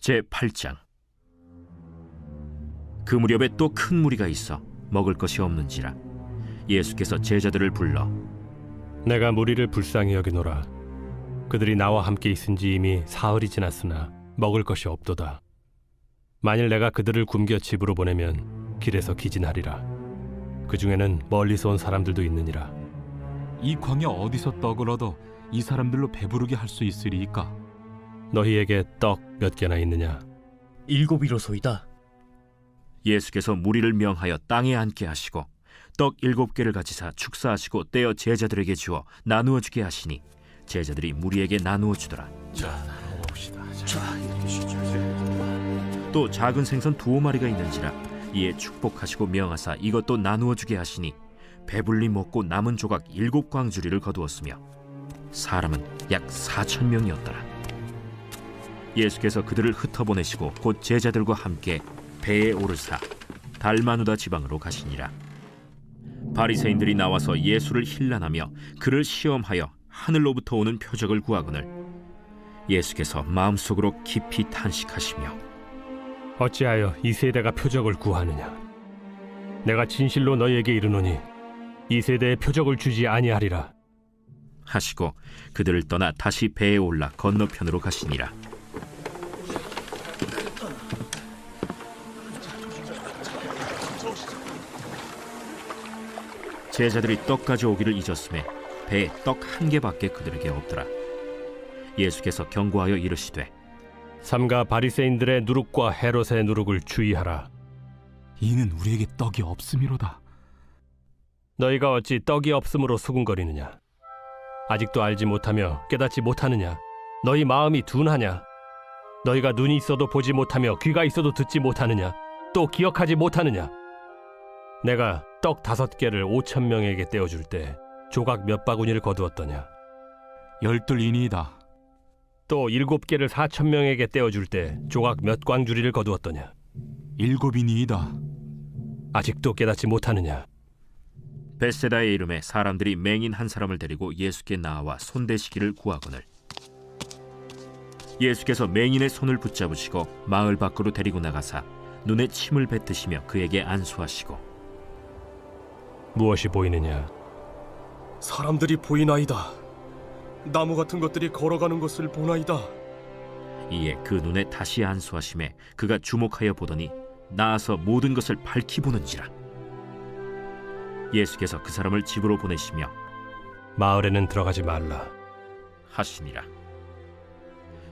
제8장. 그 무렵에 또 큰 무리가 있어 먹을 것이 없는지라 예수께서 제자들을 불러 내가 무리를 불쌍히 여기노라. 그들이 나와 함께 있은지 이미 사흘이 지났으나 먹을 것이 없도다. 만일 내가 그들을 굶겨 집으로 보내면 길에서 기진하리라. 그 중에는 멀리서 온 사람들도 있느니라. 이 광야 어디서 떡을 얻어 이 사람들로 배부르게 할 수 있으리이까? 너희에게 떡 몇 개나 있느냐? 7이로소이다. 예수께서 무리를 명하여 땅에 앉게 하시고 떡 7개를 가지사 축사하시고 떼어 제자들에게 주어 나누어 주게 하시니 제자들이 무리에게 나누어 주더라. 또 작은 생선 2마리가 있는지라 이에 축복하시고 명하사 이것도 나누어 주게 하시니 배불리 먹고 남은 조각 7광주리를 거두었으며 사람은 약 4,000명이었더라. 예수께서 그들을 흩어보내시고 곧 제자들과 함께 배에 오르사 달마누다 지방으로 가시니라. 바리새인들이 나와서 예수를 힐난하며 그를 시험하여 하늘로부터 오는 표적을 구하거늘 예수께서 마음속으로 깊이 탄식하시며 어찌하여 이 세대가 표적을 구하느냐? 내가 진실로 너희에게 이르노니 이 세대에 표적을 주지 아니하리라. 하시고 그들을 떠나 다시 배에 올라 건너편으로 가시니라. 제자들이 떡 가져오기를 잊었음에 배에 떡 1개밖에 그들에게 없더라. 예수께서 경고하여 이르시되 삼가 바리새인들의 누룩과 헤롯의 누룩을 주의하라. 이는 우리에게 떡이 없음이로다. 너희가 어찌 떡이 없음으로 수군거리느냐? 아직도 알지 못하며 깨닫지 못하느냐? 너희 마음이 둔하냐? 너희가 눈이 있어도 보지 못하며 귀가 있어도 듣지 못하느냐? 또 기억하지 못하느냐? 내가 떡 5개를 5,000명에게 떼어줄 때 조각 몇 바구니를 거두었더냐? 12이니이다. 또 7개를 4,000명에게 떼어줄 때 조각 몇 광주리를 거두었더냐? 7이니이다. 아직도 깨닫지 못하느냐? 벳세다의 이름에 사람들이 맹인 한 사람을 데리고 예수께 나와 손대시기를 구하거늘 예수께서 맹인의 손을 붙잡으시고 마을 밖으로 데리고 나가사 눈에 침을 뱉으시며 그에게 안수하시고 무엇이 보이느냐? 사람들이 보이나이다. 나무 같은 것들이 걸어가는 것을 보나이다. 이에 그 눈에 다시 안수하심에 그가 주목하여 보더니 나아서 모든 것을 밝히 보는지라. 예수께서 그 사람을 집으로 보내시며 마을에는 들어가지 말라 하시니라.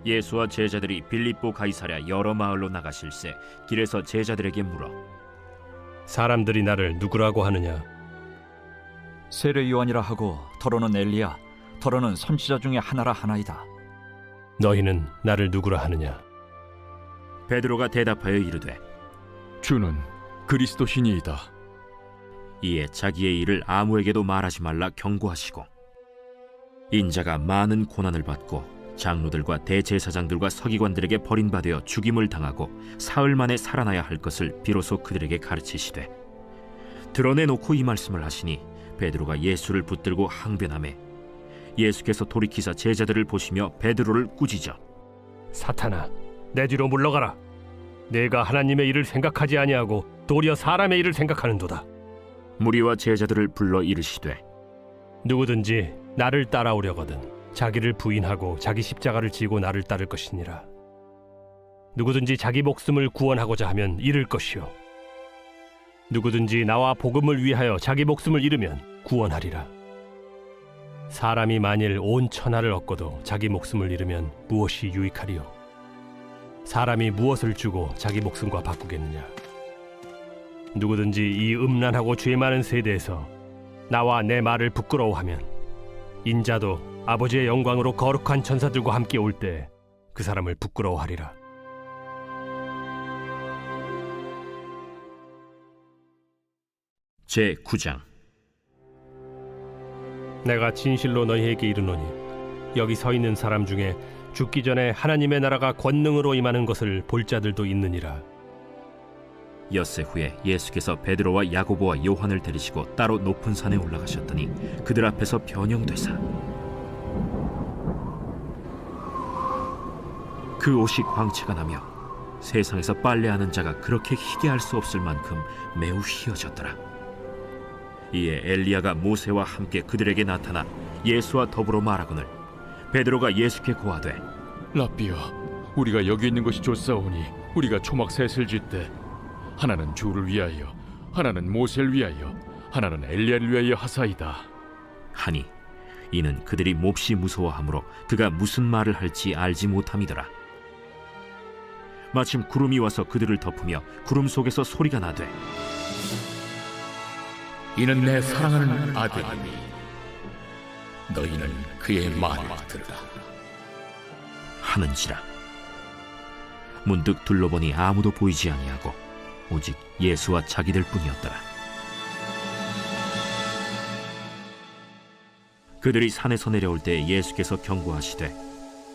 예수와 제자들이 빌립보 가이사랴 여러 마을로 나가실새 길에서 제자들에게 물어 사람들이 나를 누구라고 하느냐? 세례 요한이라 하고 더러는 엘리야, 더러는 선지자 중에 하나라 하나이다. 너희는 나를 누구라 하느냐? 베드로가 대답하여 이르되 주는 그리스도시니이다. 이에 자기의 일을 아무에게도 말하지 말라 경고하시고 인자가 많은 고난을 받고 장로들과 대제사장들과 서기관들에게 버림받아 죽임을 당하고 사흘 만에 살아나야 할 것을 비로소 그들에게 가르치시되 드러내놓고 이 말씀을 하시니 베드로가 예수를 붙들고 항변하매 예수께서 돌이키사 제자들을 보시며 베드로를 꾸짖어 사탄아, 내 뒤로 물러가라. 내가 하나님의 일을 생각하지 아니하고 도리어 사람의 일을 생각하는도다. 무리와 제자들을 불러 이르시되 누구든지 나를 따라오려거든 자기를 부인하고 자기 십자가를 지고 나를 따를 것이니라. 누구든지 자기 목숨을 구원하고자 하면 잃을 것이요 누구든지 나와 복음을 위하여 자기 목숨을 잃으면 구원하리라. 사람이 만일 온 천하를 얻고도 자기 목숨을 잃으면 무엇이 유익하리요? 사람이 무엇을 주고 자기 목숨과 바꾸겠느냐? 누구든지 이 음란하고 죄 많은 세대에서 나와 내 말을 부끄러워하면 인자도 아버지의 영광으로 거룩한 천사들과 함께 올 때 그 사람을 부끄러워하리라. 제9장. 내가 진실로 너희에게 이르노니 여기 서 있는 사람 중에 죽기 전에 하나님의 나라가 권능으로 임하는 것을 볼 자들도 있느니라. 엿새 후에 예수께서 베드로와 야고보와 요한을 데리시고 따로 높은 산에 올라가셨더니 그들 앞에서 변형되사 그 옷이 광채가 나며 세상에서 빨래하는 자가 그렇게 희게 할 수 없을 만큼 매우 희어졌더라. 이에 엘리야가 모세와 함께 그들에게 나타나 예수와 더불어 말하거늘 베드로가 예수께 고하되 라삐여, 우리가 여기 있는 것이 좋사오니 우리가 초막 셋을 짓되 하나는 주를 위하여, 하나는 모세를 위하여, 하나는 엘리야를 위하여 하사이다. 하니 이는 그들이 몹시 무서워하므로 그가 무슨 말을 할지 알지 못함이더라. 마침 구름이 와서 그들을 덮으며 구름 속에서 소리가 나되 이는 내 사랑하는 아들이니 너희는 그의 말을 들으라. 하는지라. 문득 둘러보니 아무도 보이지 아니하고 오직 예수와 자기들 뿐이었더라. 그들이 산에서 내려올 때 예수께서 경고하시되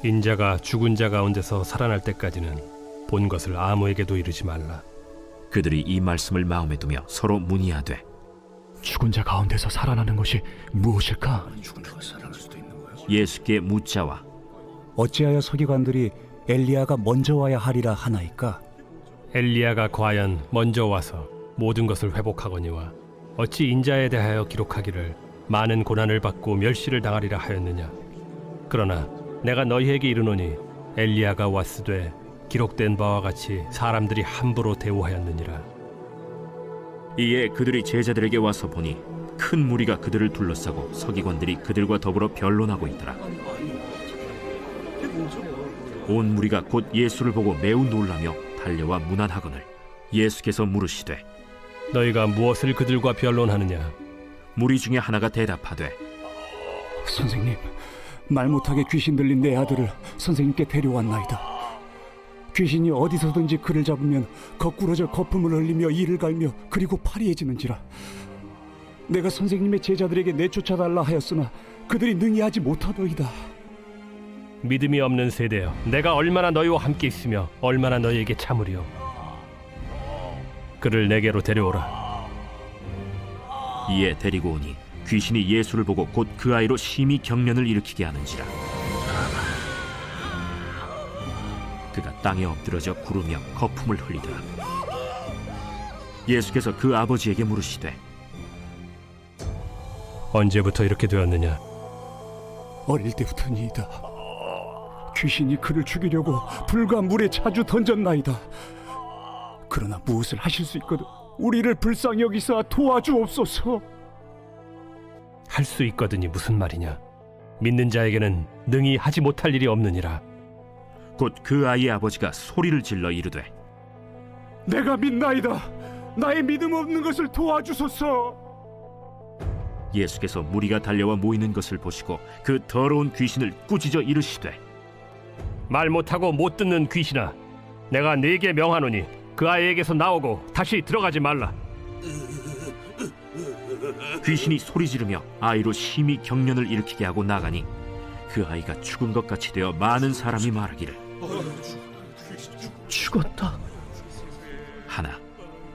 인자가 죽은 자 가운데서 살아날 때까지는 본 것을 아무에게도 이르지 말라. 그들이 이 말씀을 마음에 두며 서로 문의하되 죽은 자 가운데서 살아나는 것이 무엇일까? 예수께 묻자와 어찌하여 서기관들이 엘리야가 먼저 와야 하리라 하나이까? 엘리야가 과연 먼저 와서 모든 것을 회복하거니와 어찌 인자에 대하여 기록하기를 많은 고난을 받고 멸시를 당하리라 하였느냐. 그러나 내가 너희에게 이르노니 엘리야가 왔으되 기록된 바와 같이 사람들이 함부로 대우하였느니라. 이에 그들이 제자들에게 와서 보니 큰 무리가 그들을 둘러싸고 서기관들이 그들과 더불어 변론하고 있더라. 온 무리가 곧 예수를 보고 매우 놀라며 달려와 문안하거늘 예수께서 물으시되 너희가 무엇을 그들과 변론하느냐. 무리 중에 하나가 대답하되 선생님, 말 못하게 귀신 들린 내 아들을 선생님께 데려왔나이다. 귀신이 어디서든지 그를 잡으면 거꾸러져 거품을 흘리며 이를 갈며 그리고 파리해지는지라. 내가 선생님의 제자들에게 내쫓아달라 하였으나 그들이 능히 하지 못하더이다. 믿음이 없는 세대여, 내가 얼마나 너희와 함께 있으며 얼마나 너희에게 참으리요. 그를 내게로 데려오라. 이에 데리고 오니 귀신이 예수를 보고 곧 그 아이로 심히 경련을 일으키게 하는지라. 그가 땅에 엎드러져 구르며 거품을 흘리더라. 예수께서 그 아버지에게 물으시되 언제부터 이렇게 되었느냐. 어릴 때부터니이다. 귀신이 그를 죽이려고 불과 물에 자주 던졌나이다. 그러나 무엇을 하실 수 있거든 우리를 불쌍히 여기사 도와주옵소서. 할 수 있거든이 무슨 말이냐. 믿는 자에게는 능히 하지 못할 일이 없느니라. 곧 그 아이의 아버지가 소리를 질러 이르되 내가 믿나이다. 나의 믿음 없는 것을 도와주소서. 예수께서 무리가 달려와 모이는 것을 보시고 그 더러운 귀신을 꾸짖어 이르시되 말 못하고 못 듣는 귀신아, 내가 네게 명하노니 그 아이에게서 나오고 다시 들어가지 말라. 귀신이 소리 지르며 아이로 심히 경련을 일으키게 하고 나가니 그 아이가 죽은 것 같이 되어 많은 사람이 말하기를 죽었다. 하나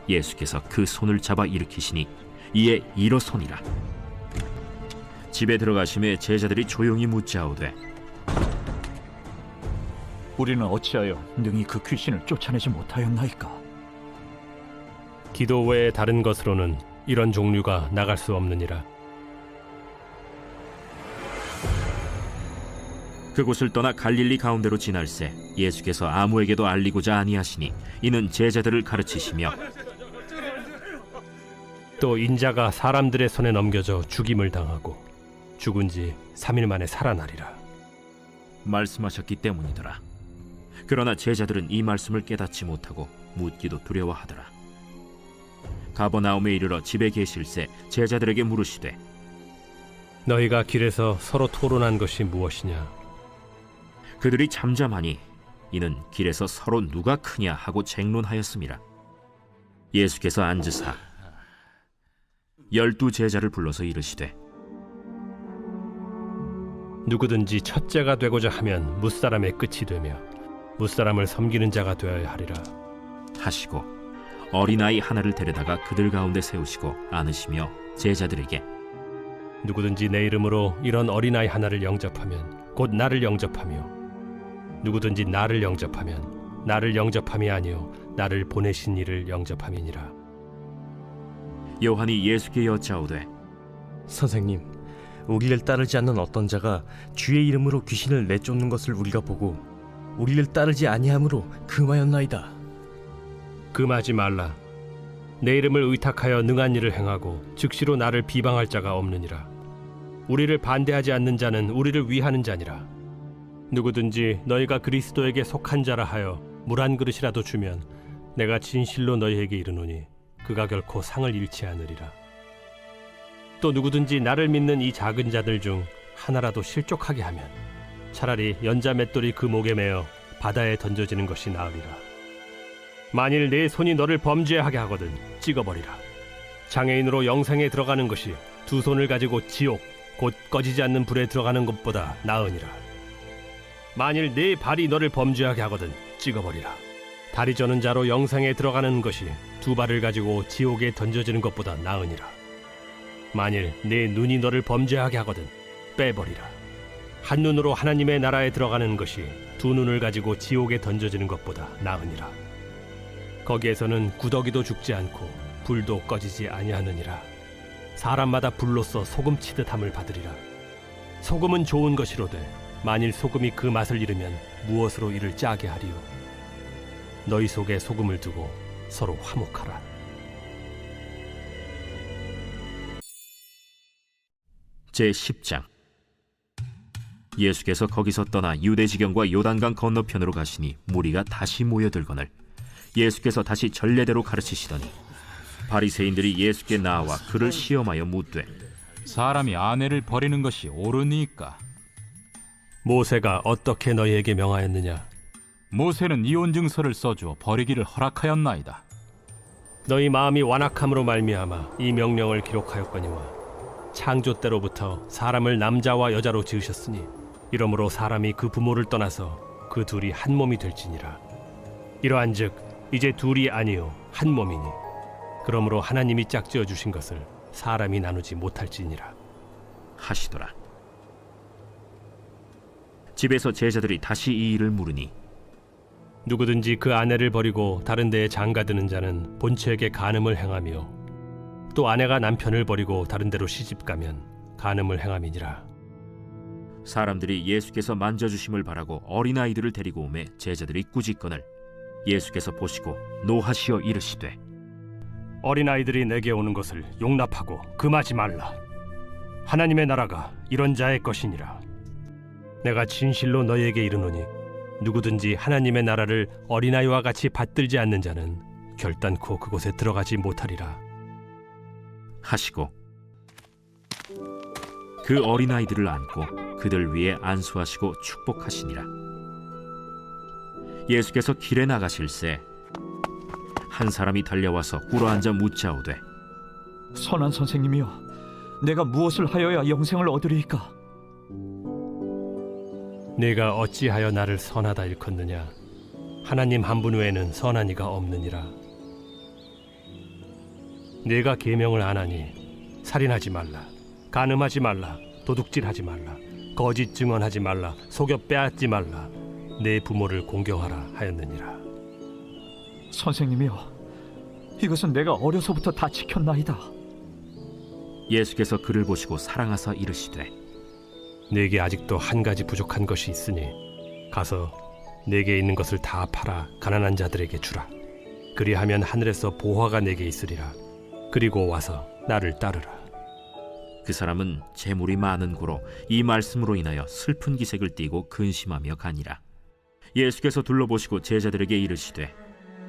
예수께서 그 손을 잡아 일으키시니 이에 일어서니라. 집에 들어가심에 제자들이 조용히 묻자오되 우리는 어찌하여 능히 그 귀신을 쫓아내지 못하였나이까? 기도 외에 다른 것으로는 이런 종류가 나갈 수 없느니라. 그곳을 떠나 갈릴리 가운데로 지날새 예수께서 아무에게도 알리고자 아니하시니 이는 제자들을 가르치시며 또 인자가 사람들의 손에 넘겨져 죽임을 당하고 죽은 지 3일 만에 살아나리라. 말씀하셨기 때문이더라. 그러나 제자들은 이 말씀을 깨닫지 못하고 묻기도 두려워하더라. 가버나움에 이르러 집에 계실새 제자들에게 물으시되 너희가 길에서 서로 토론한 것이 무엇이냐. 그들이 잠잠하니 이는 길에서 서로 누가 크냐 하고 쟁론하였음이라. 예수께서 앉으사 12 제자를 불러서 이르시되 누구든지 첫째가 되고자 하면 무사람의 끝이 되며 무사람을 섬기는 자가 되어야 하리라. 하시고 어린아이 하나를 데려다가 그들 가운데 세우시고 안으시며 제자들에게 누구든지 내 이름으로 이런 어린아이 하나를 영접하면 곧 나를 영접하며 누구든지 나를 영접하면 나를 영접함이 아니요 나를 보내신 이를 영접함이니라. 요한이 예수께 여짜오되 선생님, 우리를 따르지 않는 어떤 자가 주의 이름으로 귀신을 내쫓는 것을 우리가 보고 우리를 따르지 아니함으로 금하였나이다. 금하지 말라. 내 이름을 의탁하여 능한 일을 행하고 즉시로 나를 비방할 자가 없느니라. 우리를 반대하지 않는 자는 우리를 위하는 자니라. 누구든지 너희가 그리스도에게 속한 자라 하여 물 한 그릇이라도 주면 내가 진실로 너희에게 이르노니 그가 결코 상을 잃지 않으리라. 또 누구든지 나를 믿는 이 작은 자들 중 하나라도 실족하게 하면 차라리 연자 맷돌이 그 목에 매어 바다에 던져지는 것이 나으리라. 만일 내 손이 너를 범죄하게 하거든 찍어버리라. 장애인으로 영생에 들어가는 것이 두 손을 가지고 지옥 곧 꺼지지 않는 불에 들어가는 것보다 나으니라. 만일 네 발이 너를 범죄하게 하거든 찍어버리라. 다리 저는 자로 영생에 들어가는 것이 두 발을 가지고 지옥에 던져지는 것보다 나으니라. 만일 네 눈이 너를 범죄하게 하거든 빼버리라. 한 눈으로 하나님의 나라에 들어가는 것이 두 눈을 가지고 지옥에 던져지는 것보다 나으니라. 거기에서는 구더기도 죽지 않고 불도 꺼지지 아니하느니라. 사람마다 불로써 소금 치듯함을 받으리라. 소금은 좋은 것이로되 만일 소금이 그 맛을 잃으면 무엇으로 이를 짜게 하리요. 너희 속에 소금을 두고 서로 화목하라. 제10장. 예수께서 거기서 떠나 유대지경과 요단강 건너편으로 가시니 무리가 다시 모여들거늘 예수께서 다시 전례대로 가르치시더니 바리새인들이 예수께 나와 그를 시험하여 묻되 사람이 아내를 버리는 것이 옳으니까? 모세가 어떻게 너희에게 명하였느냐? 모세는 이혼 증서를 써주어 버리기를 허락하였나이다. 너희 마음이 완악함으로 말미암아 이 명령을 기록하였거니와 창조 때로부터 사람을 남자와 여자로 지으셨으니 이러므로 사람이 그 부모를 떠나서 그 둘이 한 몸이 될지니라. 이러한즉 이제 둘이 아니요 한 몸이니 그러므로 하나님이 짝지어 주신 것을 사람이 나누지 못할지니라 하시더라. 집에서 제자들이 다시 이 일을 물으니 누구든지 그 아내를 버리고 다른 데에 장가드는 자는 본처에게 간음을 행하며 또 아내가 남편을 버리고 다른 데로 시집가면 간음을 행함이니라. 사람들이 예수께서 만져주심을 바라고 어린아이들을 데리고 오매 제자들이 꾸짖거늘 예수께서 보시고 노하시어 이르시되 어린아이들이 내게 오는 것을 용납하고 금하지 말라. 하나님의 나라가 이런 자의 것이니라. 내가 진실로 너희에게 이르노니 누구든지 하나님의 나라를 어린아이와 같이 받들지 않는 자는 결단코 그곳에 들어가지 못하리라 하시고 그 어린아이들을 안고 그들 위에 안수하시고 축복하시니라. 예수께서 길에 나가실새 한 사람이 달려와서 꿇어앉아 묻자오되 선한 선생님이여, 내가 무엇을 하여야 영생을 얻으리이까? 네가 어찌하여 나를 선하다 일컫느냐? 하나님 한 분 외에는 선한 이가 없느니라. 네가 계명을 안 하니 살인하지 말라, 간음하지 말라, 도둑질하지 말라, 거짓 증언하지 말라, 속여 빼앗지 말라, 내 부모를 공경하라 하였느니라. 선생님이여, 이것은 내가 어려서부터 다 지켰나이다. 예수께서 그를 보시고 사랑하사 이르시되 네게 아직도 한 가지 부족한 것이 있으니 가서 네게 있는 것을 다 팔아 가난한 자들에게 주라. 그리하면 하늘에서 보화가 네게 있으리라. 그리고 와서 나를 따르라. 그 사람은 재물이 많은 고로 이 말씀으로 인하여 슬픈 기색을 띠고 근심하며 가니라. 예수께서 둘러보시고 제자들에게 이르시되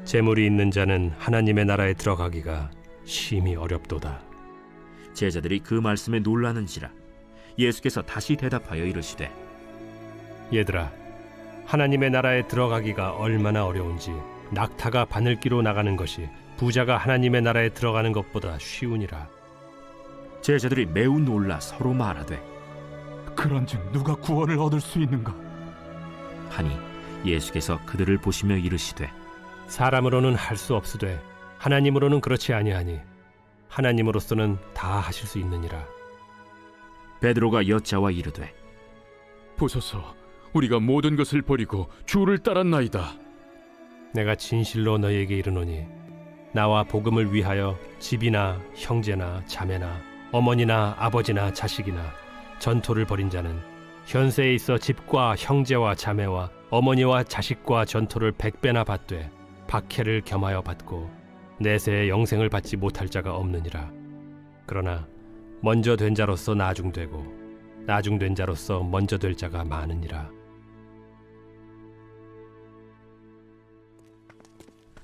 재물이 있는 자는 하나님의 나라에 들어가기가 심히 어렵도다. 제자들이 그 말씀에 놀라는지라. 예수께서 다시 대답하여 이르시되 얘들아, 하나님의 나라에 들어가기가 얼마나 어려운지 낙타가 바늘기로 나가는 것이 부자가 하나님의 나라에 들어가는 것보다 쉬우니라. 제자들이 매우 놀라 서로 말하되 그런즉 누가 구원을 얻을 수 있는가? 하니 예수께서 그들을 보시며 이르시되 사람으로는 할 수 없으되 하나님으로는 그렇지 아니하니 하나님으로서는 다 하실 수 있느니라. 베드로가 여짜와 이르되 보소서, 우리가 모든 것을 버리고 주를 따랐나이다. 내가 진실로 너희에게 이르노니 나와 복음을 위하여 집이나 형제나 자매나 어머니나 아버지나 자식이나 전토를 벌인 자는 현세에 있어 집과 형제와 자매와 어머니와 자식과 전토를 100배나 받되 박해를 겸하여 받고 내세의 영생을 받지 못할 자가 없느니라. 그러나 먼저 된 자로서 나중되고 나중된 자로서 먼저 될 자가 많으니라.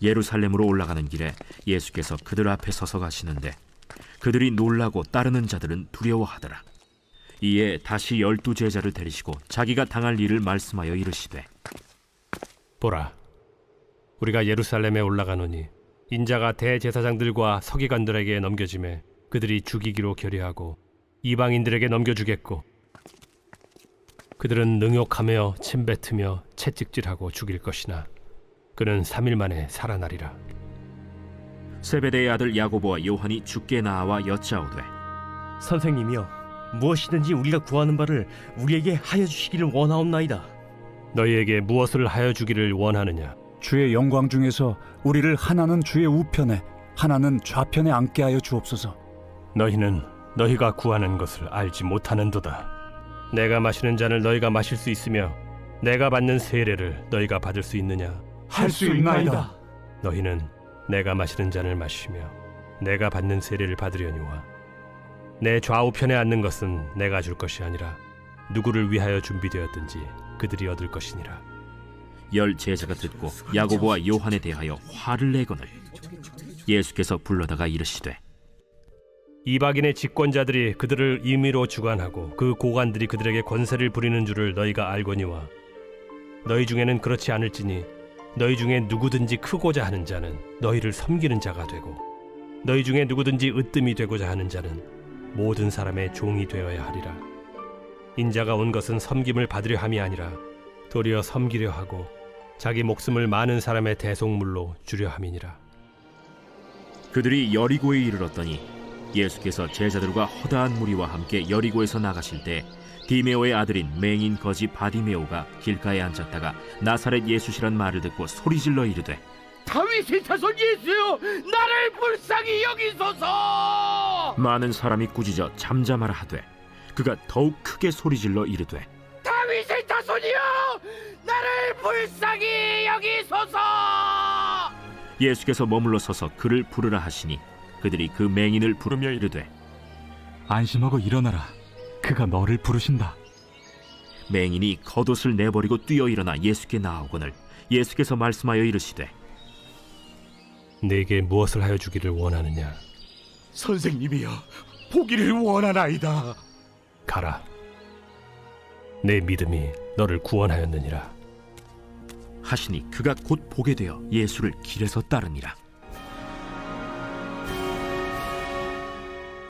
예루살렘으로 올라가는 길에 예수께서 그들 앞에 서서 가시는데 그들이 놀라고 따르는 자들은 두려워하더라. 이에 다시 12 제자를 데리시고 자기가 당할 일을 말씀하여 이르시되 보라, 우리가 예루살렘에 올라가노니 인자가 대제사장들과 서기관들에게 넘겨지매 그들이 죽이기로 결의하고 이방인들에게 넘겨주겠고 그들은 능욕하며 침뱉으며 채찍질하고 죽일 것이나 그는 3일 만에 살아나리라. 세베대의 아들 야고보와 요한이 주께 나와 여짜오되 선생님이여, 무엇이든지 우리가 구하는 바를 우리에게 하여 주시기를 원하옵나이다. 너희에게 무엇을 하여 주기를 원하느냐? 주의 영광 중에서 우리를 하나는 주의 우편에 하나는 좌편에 앉게 하여 주옵소서. 너희는 너희가 구하는 것을 알지 못하는도다. 내가 마시는 잔을 너희가 마실 수 있으며 내가 받는 세례를 너희가 받을 수 있느냐? 할 수 있나이다. 너희는 내가 마시는 잔을 마시며 내가 받는 세례를 받으려니와 내 좌우편에 앉는 것은 내가 줄 것이 아니라 누구를 위하여 준비되었든지 그들이 얻을 것이니라. 10 제자가 듣고 야고보와 요한에 대하여 화를 내거늘 예수께서 불러다가 이르시되 이방인의 집권자들이 그들을 임의로 주관하고 그 고관들이 그들에게 권세를 부리는 줄을 너희가 알거니와 너희 중에는 그렇지 않을지니 너희 중에 누구든지 크고자 하는 자는 너희를 섬기는 자가 되고 너희 중에 누구든지 으뜸이 되고자 하는 자는 모든 사람의 종이 되어야 하리라. 인자가 온 것은 섬김을 받으려 함이 아니라 도리어 섬기려 하고 자기 목숨을 많은 사람의 대속물로 주려 함이니라. 그들이 여리고에 이르렀더니 예수께서 제자들과 허다한 무리와 함께 여리고에서 나가실 때 디메오의 아들인 맹인 거지 바디메오가 길가에 앉았다가 나사렛 예수시란 말을 듣고 소리질러 이르되 다윗의 자손 예수여, 나를 불쌍히 여기소서. 많은 사람이 꾸짖어 잠잠하라 하되 그가 더욱 크게 소리질러 이르되 다윗의 자손이여, 나를 불쌍히 여기소서. 예수께서 머물러 서서 그를 부르라 하시니 그들이 그 맹인을 부르며 이르되 안심하고 일어나라. 그가 너를 부르신다. 맹인이 겉옷을 내버리고 뛰어 일어나 예수께 나아오거늘 예수께서 말씀하여 이르시되 내게 무엇을 하여 주기를 원하느냐? 선생님이여, 보기를 원하나이다. 가라. 내 믿음이 너를 구원하였느니라. 하시니 그가 곧 보게 되어 예수를 길에서 따르니라.